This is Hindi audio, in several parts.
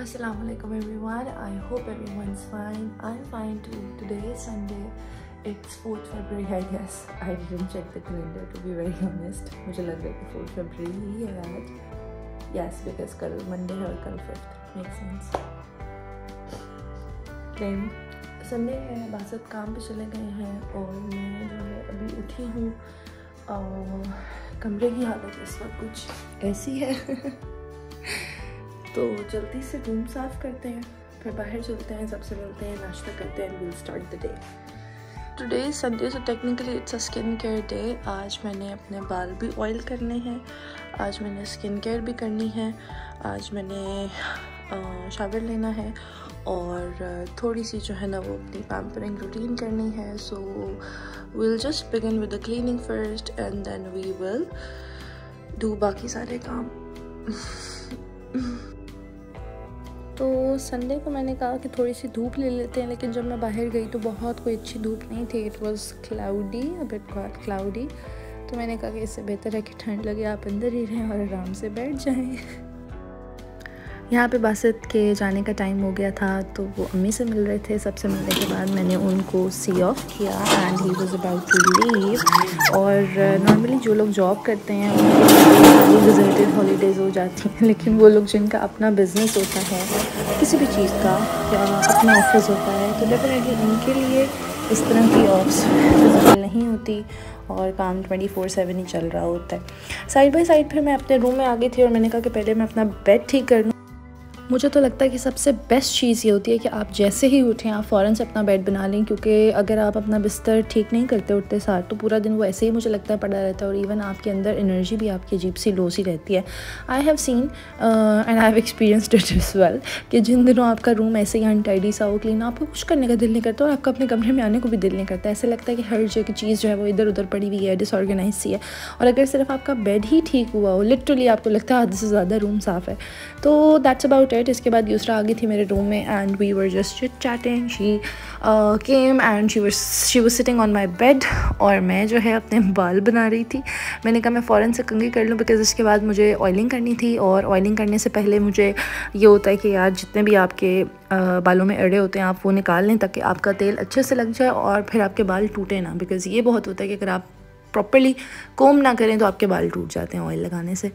Assalamualaikum everyone. I hope everyone's fine. I'm fine too. Today is Sunday. It's 4th February I guess. I didn't check the calendar to be very honest. मुझे लग रहा है कि 4th February ही है आज. Yes, because कल Monday है और कल 5th. Makes sense. Then Sunday है, बासत काम पे चले गए हैं और मैं जो है अभी उठी हूँ. कमरे की हालत इस वक्त कुछ ऐसी है. तो जल्दी से रूम साफ़ करते हैं, फिर बाहर चलते हैं, सबसे मिलते हैं, नाश्ता करते हैं, will start the day. Today is Sunday, so technically it's a skin care day. आज मैंने अपने बाल भी ऑयल करने हैं, आज मैंने स्किन केयर भी करनी है, आज मैंने शावर लेना है और थोड़ी सी जो है ना वो अपनी पैम्परिंग रूटीन करनी है. So will just begin with the cleaning first and then we will do बाकी सारे काम. तो संडे को मैंने कहा कि थोड़ी सी धूप ले लेते हैं, लेकिन जब मैं बाहर गई तो बहुत कोई अच्छी धूप नहीं थी. It was cloudy, a bit cloudy. तो मैंने कहा कि इससे बेहतर है कि ठंड लगे आप अंदर ही रहें और आराम से बैठ जाएं. यहाँ पे बासत के जाने का टाइम हो गया था, तो वो अम्मी से मिल रहे थे. सबसे मिलने के बाद मैंने उनको सी ऑफ किया and he was about to leave. और नॉर्मली जो लोग जॉब करते हैं उनके डिजर्टेड हॉलीडेज़ हो जाती हैं, लेकिन वो लोग जिनका अपना बिज़नेस होता है किसी भी चीज़ का या अपना ऑफिस होता है, तो डेफिनेटली उनके लिए इस तरह की ऑफ्स फिजिबल नहीं होती और काम 24/7 ही चल रहा होता है. साइड बाय साइड फिर मैं अपने रूम में आ गई थी और मैंने कहा कि पहले मैं अपना बेड ठीक कर लूँ. मुझे तो लगता है कि सबसे बेस्ट चीज़ ये होती है कि आप जैसे ही उठें आप फ़ौरन से अपना बेड बना लें, क्योंकि अगर आप अपना बिस्तर ठीक नहीं करते उठते साथ तो पूरा दिन वो ऐसे ही मुझे लगता है पड़ा रहता है और इवन आपके अंदर एनर्जी भी आपकी अजीब सी लो सी रहती है. I have seen and I have experienced it as well कि जिन दिनों आपका रूम ऐसे ही अनटाइडी सा हो, क्लीन, आपको कुछ करने का दिल नहीं करता और आपका अपने कमरे में आने को भी दिल नहीं करता. ऐसे लगता है कि हर जगह चीज़ जो है वो इधर उधर पड़ी हुई है, डिसऑर्गेनाइज सी है. और अगर सिर्फ आपका बेड ही ठीक हुआ हो, लिटरली आपको लगता है आधे से ज़्यादा रूम साफ़ है. तो दैट्स अबाउट इट. इसके बाद दूसरा आ गई थी मेरे रूम में and we were just chit chatting. She came and she was sitting on my bed और मैं जो है अपने बाल बना रही थी. मैंने कहा मैं फ़ौरन से कंघी कर लूँ बिकॉज़ इसके बाद मुझे ऑयलिंग करनी थी और ऑयलिंग करने से पहले मुझे ये होता है कि यार जितने भी आपके बालों में अड़े होते हैं आप वो निकाल लें ताकि आपका तेल अच्छे से लग जाए और फिर आपके बाल टूटे ना. बिकॉज़ ये बहुत होता है कि अगर आप प्रॉपर्ली कोम ना करें तो आपके बाल टूट जाते हैं ऑयल लगाने से.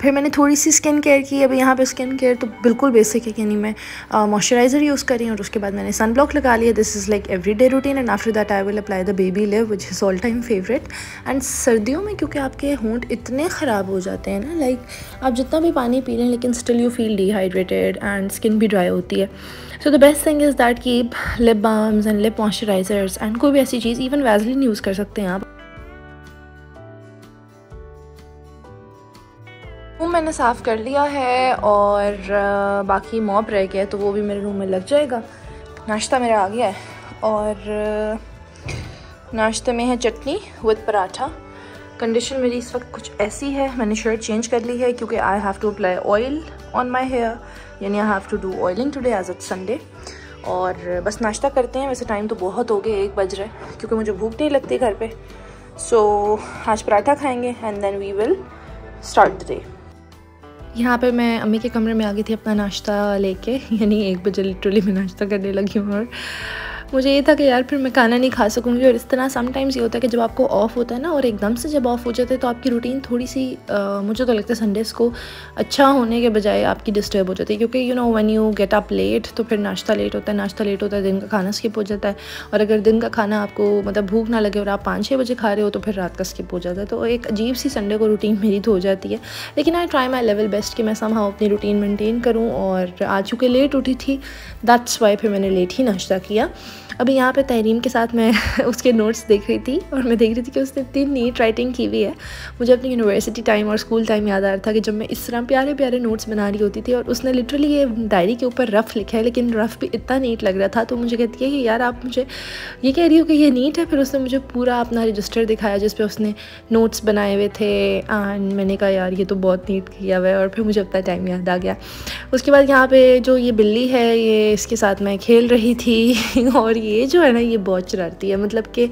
फिर मैंने थोड़ी सी स्किन केयर की. अभी यहाँ पे स्किन केयर तो बिल्कुल बेसिक है कि नहीं, मैं मॉइस्चराइज़र यूज़ करी और उसके बाद मैंने सन ब्लॉक लगा लिया. This is like everyday routine and after that I will apply the baby live which is all time favourite. And सर्दियों में क्योंकि आपके होंठ इतने ख़राब हो जाते हैं ना, लाइक आप जितना भी पानी पी लें लेकिन still you feel dehydrated and skin भी ड्राई होती है. So the best thing is that keep lip balms and lip moisturisers and कोई भी ऐसी चीज़, इवन वैसलीन यूज़ कर सकते हैं आप. रूम मैंने साफ़ कर लिया है और बाकी मॉप रह गया है तो वो भी मेरे रूम में लग जाएगा. नाश्ता मेरा आ गया है और नाश्ते में है चटनी विद पराठा. कंडीशन मेरी इस वक्त कुछ ऐसी है, मैंने शर्ट चेंज कर ली है क्योंकि I have to apply oil on my hair, यानी I have to do oiling today as it's Sunday. और बस नाश्ता करते हैं. वैसे टाइम तो बहुत हो गया, 1 बज रहा है, क्योंकि मुझे भूख नहीं लगती घर पे. सो आज पराठा खाएँगे and then we will start the day. यहाँ पे मैं अम्मी के कमरे में आ गई थी अपना नाश्ता लेके, यानी 1 बजे लिटरली मैं नाश्ता करने लगी हूँ. और मुझे ये था कि यार फिर मैं खाना नहीं खा सकूँगी. और इस तरह समटाइम्स ये होता है कि जब आपको ऑफ होता है ना और एकदम से जब ऑफ हो जाता है तो आपकी रूटीन थोड़ी सी मुझे तो लगता है संडेज़ को अच्छा होने के बजाय आपकी डिस्टर्ब हो जाती है. क्योंकि you know when you get up late तो फिर नाश्ता लेट होता है, नाश्ता लेट होता है, दिन का खाना स्किप हो जाता है. और अगर दिन का खाना आपको मतलब भूख ना लगे और आप 5-6 बजे खा रहे हो तो फिर रात का स्किप हो जाता है. तो एक अजीब सी संडे को रूटीन मेरी तो हो जाती है. लेकिन I try my level best कि मैं समहाउ अपनी रूटीन मेनटेन करूँ. और आज चूँकि लेट उठी थी दैट्स वाई फिर मैंने लेट ही नाश्ता किया. अभी यहाँ पे तहरीम के साथ मैं उसके नोट्स देख रही थी और मैं देख रही थी कि उसने इतनी नीट राइटिंग की हुई है. मुझे अपनी यूनिवर्सिटी टाइम और स्कूल टाइम याद आ रहा था कि जब मैं इस तरह प्यारे प्यारे नोट्स बना रही होती थी और उसने लिटरली ये डायरी के ऊपर रफ़ लिखा है, लेकिन रफ़ भी इतना नीट लग रहा था. तो मुझे कहती है कि यार आप मुझे ये कह रही हो कि ये नीट है. फिर उसने मुझे पूरा अपना रजिस्टर दिखाया जिस पर उसने नोट्स बनाए हुए थे एंड मैंने कहा यार ये तो बहुत नीट किया हुआ है. और फिर मुझे अपना टाइम याद आ गया. उसके बाद यहाँ पर जो ये बिल्ली है, ये इसके साथ मैं खेल रही थी और ये जो है ना ये बहुत शरारती है. मतलब कि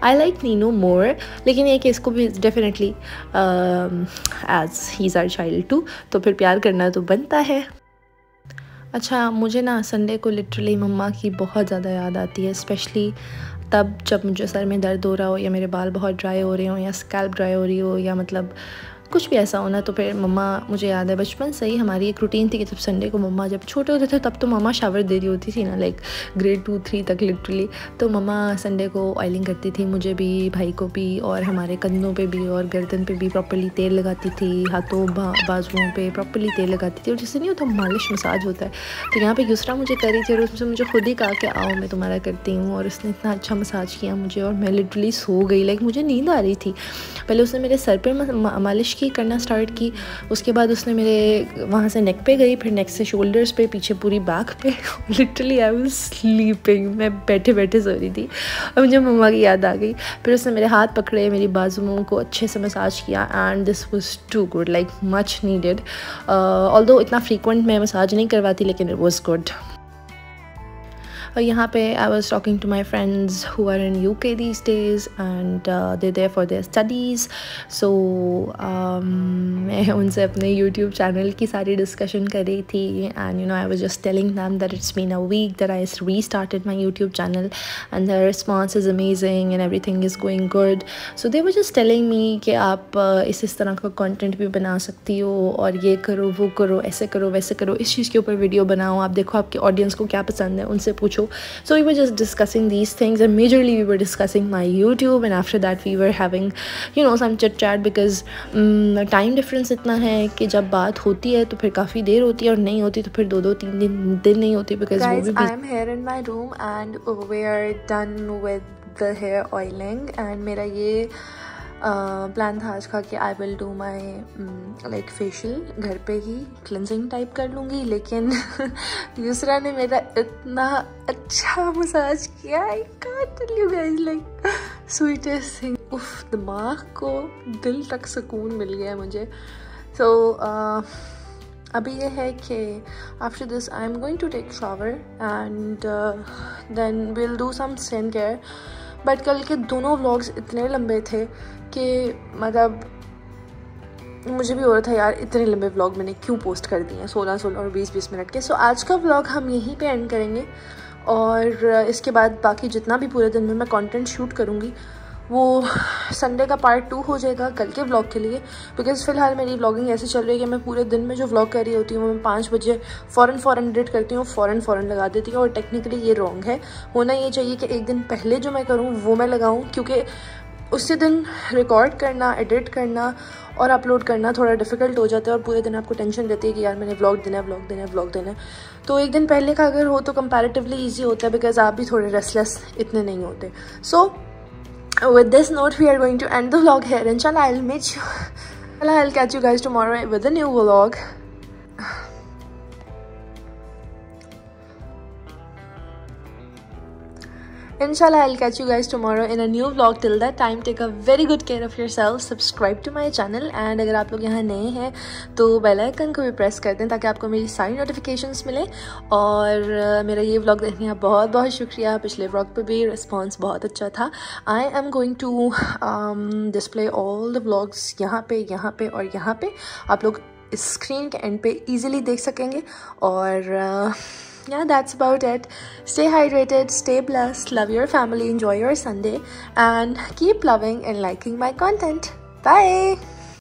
आई लाइक नीनो मोर, लेकिन ये कि इसको भी definitely as he is our child too, तो फिर प्यार करना तो बनता है. अच्छा, मुझे ना संडे को लिटरली मम्मा की बहुत ज़्यादा याद आती है, स्पेशली तब जब मुझे सर में दर्द हो रहा हो या मेरे बाल बहुत ड्राई हो रहे हो या स्कैल्प ड्राई हो रही हो या मतलब कुछ भी ऐसा होना, तो फिर मम्मा, मुझे याद है बचपन से ही हमारी एक रूटीन थी कि जब संडे को मम्मा, जब छोटे होते थे तब तो मम्मा शावर दे रही होती थी ना, लाइक ग्रेड 2-3 तक लिटरली, तो मम्मा संडे को ऑयलिंग करती थी, मुझे भी, भाई को भी, और हमारे कंधों पे भी और गर्दन पे भी प्रॉपर्ली तेल लगाती थी, हाथों बाजुओं पे प्रॉपर्ली तेल लगाती थी, और जिससे नहीं होता मालिश मसाज होता है, तो यहाँ पे युसरा मुझे करी थी और उसने मुझे खुद ही कहा कि आओ मैं तुम्हारा करती हूँ, और उसने इतना अच्छा मसाज किया मुझे और मैं लिटरली सो गई, लाइक मुझे नींद आ रही थी। पहले उसने मेरे सर पर मालिश की करना स्टार्ट की, उसके बाद उसने मेरे वहाँ से नेक पे गई, फिर नेक से शोल्डर्स पे, पीछे पूरी बैक पे। लिटरली आई वाज स्लीपिंग, मैं बैठे बैठे सो रही थी और मुझे मम्मा की याद आ गई। फिर उसने मेरे हाथ पकड़े, मेरी बाजुओं को अच्छे से मसाज किया and this was too good, like much needed. Although इतना फ्रीक्वेंट मैं मसाज नहीं करवाती, लेकिन इट वाज गुड। और यहाँ पे I was talking to my friends who are in UK these days and they're there for their studies, so मैं उनसे अपने YouTube चैनल की सारी डिस्कशन कर रही थी and you know I was just telling them that it's been a week that I restarted my YouTube channel and the response is amazing and everything is going good, so they were just telling me कि आप इस तरह का कंटेंट भी बना सकती हो और ये करो वो करो, ऐसे करो वैसे करो, इस चीज़ के ऊपर वीडियो बनाओ, आप देखो आपके ऑडियंस को क्या पसंद है, उनसे पूछो। So we were just discussing these things and majorly we were discussing my YouTube and after that we were having you know some chit chat because time difference इतना है कि जब बात होती है तो फिर काफ़ी देर होती है और नहीं होती तो फिर 2-3 दिन नहीं होती because guys, I'm here in my room and we are done with the hair oiling and मेरा ये प्लान था आज का कि I will do my like facial घर पे ही, क्लिनजिंग टाइप कर लूँगी, लेकिन दूसरा ने मेरा इतना अच्छा मसाज किया, I can't tell you guys, like sweetest thing. उफ, दिमाग को दिल तक सुकून मिल गया मुझे। सो अभी ये है कि after this I am going to take shower and then will do some skin care. But कल के दोनों व्लॉग्स इतने लंबे थे कि मतलब मुझे भी हो रहा था यार इतने लंबे व्लॉग मैंने क्यों पोस्ट कर दिए हैं, 16 और 20 मिनट के। सो आज का व्लॉग हम यहीं पे एंड करेंगे और इसके बाद बाकी जितना भी पूरे दिन में मैं कंटेंट शूट करूँगी वो संडे का पार्ट 2 हो जाएगा कल के व्लॉग के लिए, बिकॉज़ फ़िलहाल मेरी व्लॉगिंग ऐसी चल रही है कि मैं पूरे दिन में जो व्लॉग कर रही होती हूँ मैं 5 बजे फ़ौरन एडिट करती हूँ, फ़ौरन लगा देती हूँ, और टेक्निकली ये रॉन्ग है। होना ये चाहिए कि एक दिन पहले जो मैं करूँ वो मैं लगाऊँ, क्योंकि उसी दिन रिकॉर्ड करना, एडिट करना और अपलोड करना थोड़ा डिफ़िकल्ट हो जाता है और पूरे दिन आपको टेंशन रहती है कि यार मैंने व्लॉग देना है। तो एक दिन पहले का अगर हो तो कंपैरेटिवली ईजी होता है, बिकॉज आप भी थोड़े रेस्टलेस इतने नहीं होते। सो with this note we are going to end the vlog here. Inshallah I'll catch you guys tomorrow with a new vlog. Inshallah I'll catch you guys tomorrow in a new vlog. Till that time take a very good care of yourself. Subscribe to my channel and अगर आप लोग यहाँ नए हैं तो बेल आइकन को भी प्रेस कर दें ताकि आपको मेरी सारी नोटिफिकेशंस मिले। और मेरा ये व्लॉग देखने का बहुत बहुत शुक्रिया। पिछले व्लॉग पे भी रिस्पांस बहुत अच्छा था। I am going to display all the vlogs यहाँ पे और यहाँ पे आप लोग स्क्रीन के एंड पे ईजिली देख सकेंगे। और yeah, that's about it. Stay hydrated, stay blessed, love your family, enjoy your Sunday, and keep loving and liking my content. Bye!